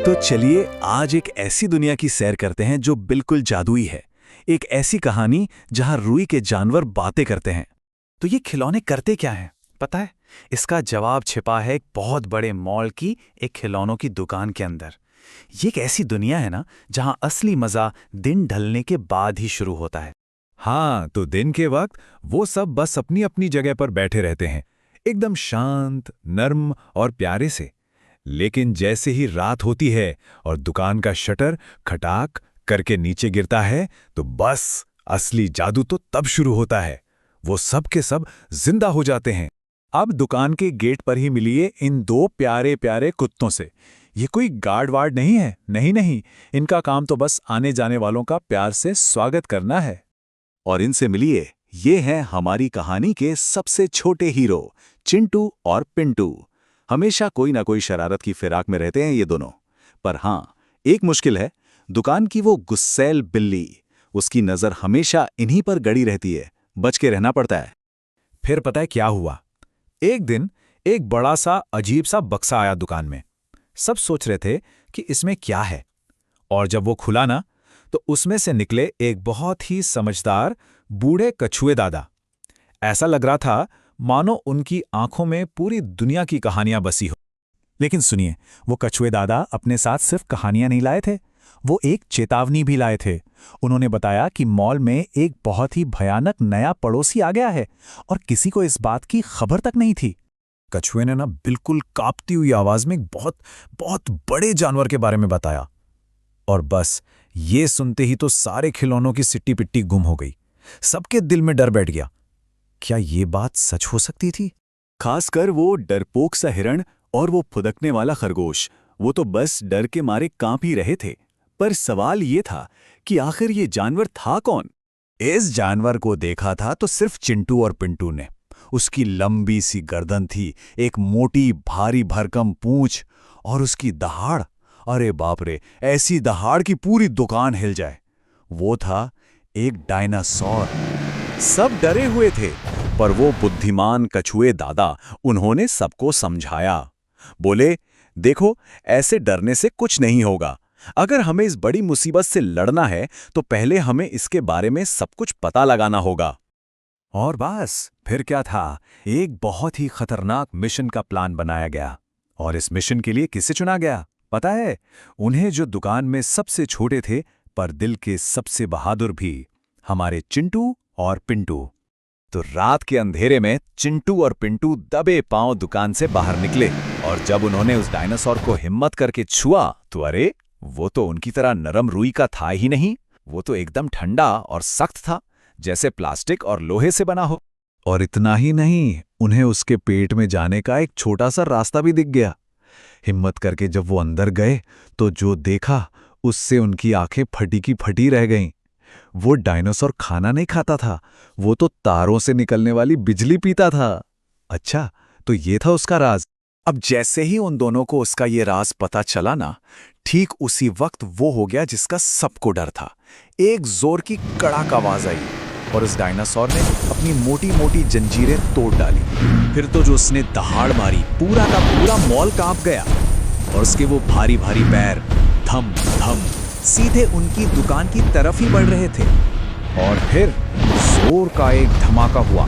तो चलिए आज एक ऐसी दुनिया की सैर करते हैं जो बिल्कुल जादुई है। एक ऐसी कहानी जहां रूई के जानवर बातें करते हैं। तो ये खिलौने करते क्या हैं पता है? इसका जवाब छिपा है एक बहुत बड़े मॉल की एक खिलौनों की दुकान के अंदर। ये एक ऐसी दुनिया है ना जहां असली मजा दिन ढलने के बाद ही शुरू होता है। हाँ, तो दिन के वक्त वो सब बस अपनी अपनी जगह पर बैठे रहते हैं, एकदम शांत, नर्म और प्यारे से। लेकिन जैसे ही रात होती है और दुकान का शटर खटाक करके नीचे गिरता है, तो बस असली जादू तो तब शुरू होता है। वो सब के सब जिंदा हो जाते हैं। अब दुकान के गेट पर ही मिलिए इन दो प्यारे प्यारे कुत्तों से। ये कोई गार्ड वार्ड नहीं है, नहीं नहीं, इनका काम तो बस आने जाने वालों का प्यार से स्वागत करना है। और इनसे मिलिए, ये हैं हमारी कहानी के सबसे छोटे हीरो, चिंटू और पिंटू। हमेशा कोई ना कोई शरारत की फिराक में रहते हैं ये दोनों। पर हाँ, एक मुश्किल है, दुकान की वो गुस्सैल बिल्ली। उसकी नजर हमेशा इन्हीं पर गड़ी रहती है, बच के रहना पड़ता है। फिर पता है क्या हुआ? एक दिन एक बड़ा सा अजीब सा बक्सा आया दुकान में। सब सोच रहे थे कि इसमें क्या है, और जब वो खुला ना, तो उसमें से निकले एक बहुत ही समझदार बूढ़े कछुए दादा। ऐसा लग रहा था मानो उनकी आंखों में पूरी दुनिया की कहानियां बसी हो। लेकिन सुनिए, वो कछुए दादा अपने साथ सिर्फ कहानियां नहीं लाए थे, वो एक चेतावनी भी लाए थे। उन्होंने बताया कि मॉल में एक बहुत ही भयानक नया पड़ोसी आ गया है और किसी को इस बात की खबर तक नहीं थी। कछुए ने ना बिल्कुल कांपती हुई आवाज में एक बहुत बहुत बड़े जानवर के बारे में बताया। और बस ये सुनते ही तो सारे खिलौनों की सिट्टी पिट्टी गुम हो गई। सबके दिल में डर बैठ गया। क्या ये बात सच हो सकती थी? खासकर वो डरपोक सा हिरण और वो फुदकने वाला खरगोश, वो तो बस डर के मारे कांप ही रहे थे। पर सवाल ये था कि आखिर ये जानवर था कौन? इस जानवर को देखा था तो सिर्फ चिंटू और पिंटू ने। उसकी लंबी सी गर्दन थी, एक मोटी भारी भरकम पूंछ और उसकी दहाड़, अरे बाप रे, ऐसी दहाड़ की पूरी दुकान हिल जाए। वो था एक डायनासोर। सब डरे हुए थे, पर वो बुद्धिमान कछुए दादा, उन्होंने सबको समझाया। बोले, देखो, ऐसे डरने से कुछ नहीं होगा। अगर हमें इस बड़ी मुसीबत से लड़ना है तो पहले हमें इसके बारे में सब कुछ पता लगाना होगा। और बस फिर क्या था, एक बहुत ही खतरनाक मिशन का प्लान बनाया गया। और इस मिशन के लिए किसे चुना गया पता है? उन्हें जो दुकान में सबसे छोटे थे पर दिल के सबसे बहादुर भी, हमारे चिंटू और पिंटू। तो रात के अंधेरे में चिंटू और पिंटू दबे पांव दुकान से बाहर निकले, और जब उन्होंने उस डायनासोर को हिम्मत करके छुआ तो अरे, वो तो उनकी तरह नरम रुई का था ही नहीं। वो तो एकदम ठंडा और सख्त था, जैसे प्लास्टिक और लोहे से बना हो। और इतना ही नहीं, उन्हें उसके पेट में जाने का एक छोटा सा रास्ता भी दिख गया। हिम्मत करके जब वो अंदर गए तो जो देखा उससे उनकी आंखें फटी की फटी रह गईं। वो डायनासोर खाना नहीं खाता था, वो तो तारों से निकलने वाली बिजली पीता था। अच्छा, तो ये था उसका राज। अब जैसे ही उन दोनों को उसका ये राज पता चला ना, ठीक उसी वक्त वो हो गया जिसका सबको डर था। एक जोर की कड़ाक आवाज आई और उस डायनासोर ने अपनी मोटी मोटी जंजीरें तोड़ डाली। फिर तो जो उसने दहाड़ मारी, पूरा का पूरा मॉल कांप गया और उसके वो भारी भारी पैर धम धम सीधे उनकी दुकान की तरफ ही बढ़ रहे थे। और फिर जोर का एक धमाका हुआ,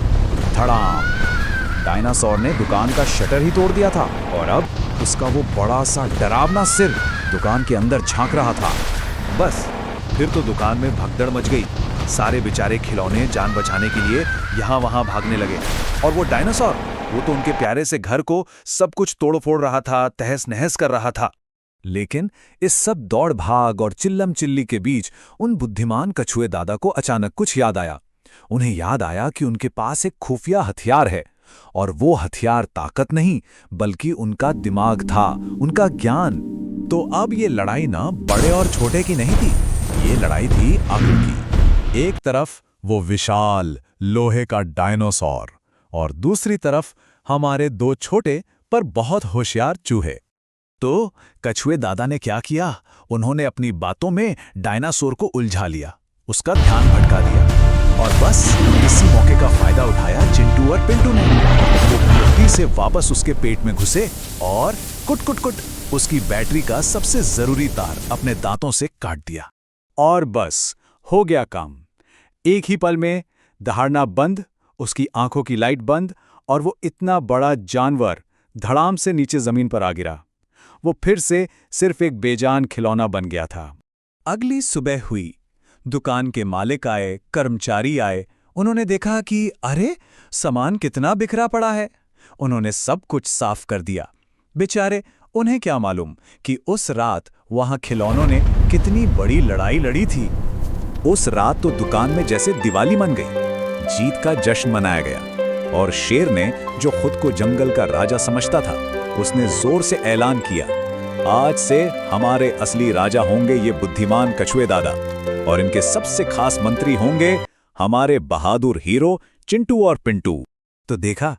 धड़ाम। डायनासोर ने दुकान का शटर ही तोड़ दिया था और अब उसका वो बड़ा सा डरावना सिर दुकान के अंदर झांक रहा था। बस फिर तो दुकान में भगदड़ मच गई। सारे बेचारे खिलौने जान बचाने के लिए यहाँ वहाँ भागने लगे, और वो डायनासोर, वो तो उनके प्यारे से घर को सब कुछ तोड़ फोड़ रहा था, तहस नहस कर रहा था। लेकिन इस सब दौड़ भाग और चिल्लम चिल्ली के बीच उन बुद्धिमान कछुए दादा को अचानक कुछ याद आया। उन्हें याद आया कि उनके पास एक खुफिया हथियार है, और वो हथियार ताकत नहीं बल्कि उनका दिमाग था, उनका ज्ञान। तो अब ये लड़ाई ना बड़े और छोटे की नहीं थी, ये लड़ाई थी अक्ल की। एक तरफ वो विशाल लोहे का डायनासोर और दूसरी तरफ हमारे दो छोटे पर बहुत होशियार चूहे। तो कछुए दादा ने क्या किया, उन्होंने अपनी बातों में डायनासोर को उलझा लिया, उसका ध्यान भटका दिया, और बस इसी मौके का फायदा उठाया चिंटू और पिंटू ने। वो तेजी से वापस उसके पेट में घुसे और कुट कुट कुट उसकी बैटरी का सबसे जरूरी तार अपने दांतों से काट दिया। और बस हो गया काम। एक ही पल में दहाड़ना बंद, उसकी आंखों की लाइट बंद, और वो इतना बड़ा जानवर धड़ाम से नीचे जमीन पर आ गिरा। वो फिर से सिर्फ एक बेजान खिलौना बन गया था। अगली सुबह हुई। दुकान के मालिक आए, कर्मचारी आए। उन्होंने देखा कि अरे, सामान कितना बिखरा पड़ा है। उन्होंने सब कुछ साफ कर दिया। बेचारे, उन्हें क्या मालूम कि उस रात वहां खिलौनों ने कितनी बड़ी लड़ाई लड़ी थी। उस रात तो दुकान में जैसे दिवाली मन गई। जीत का जश्न मनाया गया और शेर ने, जो खुद को जंगल का राजा समझता था, उसने जोर से ऐलान किया, आज से हमारे असली राजा होंगे ये बुद्धिमान कछुए दादा, और इनके सबसे खास मंत्री होंगे हमारे बहादुर हीरो चिंटू और पिंटू। तो देखा,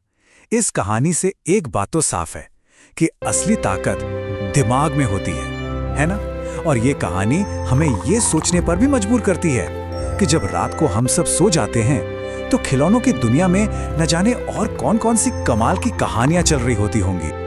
इस कहानी से एक बात तो साफ है कि असली ताकत दिमाग में होती है ना? और ये कहानी हमें ये सोचने पर भी मजबूर करती है कि जब रात को हम सब सो जाते हैं तो खिलौनों की दुनिया में न जाने और कौन-कौन सी कमाल की कहानियां चल रही होती होंगी।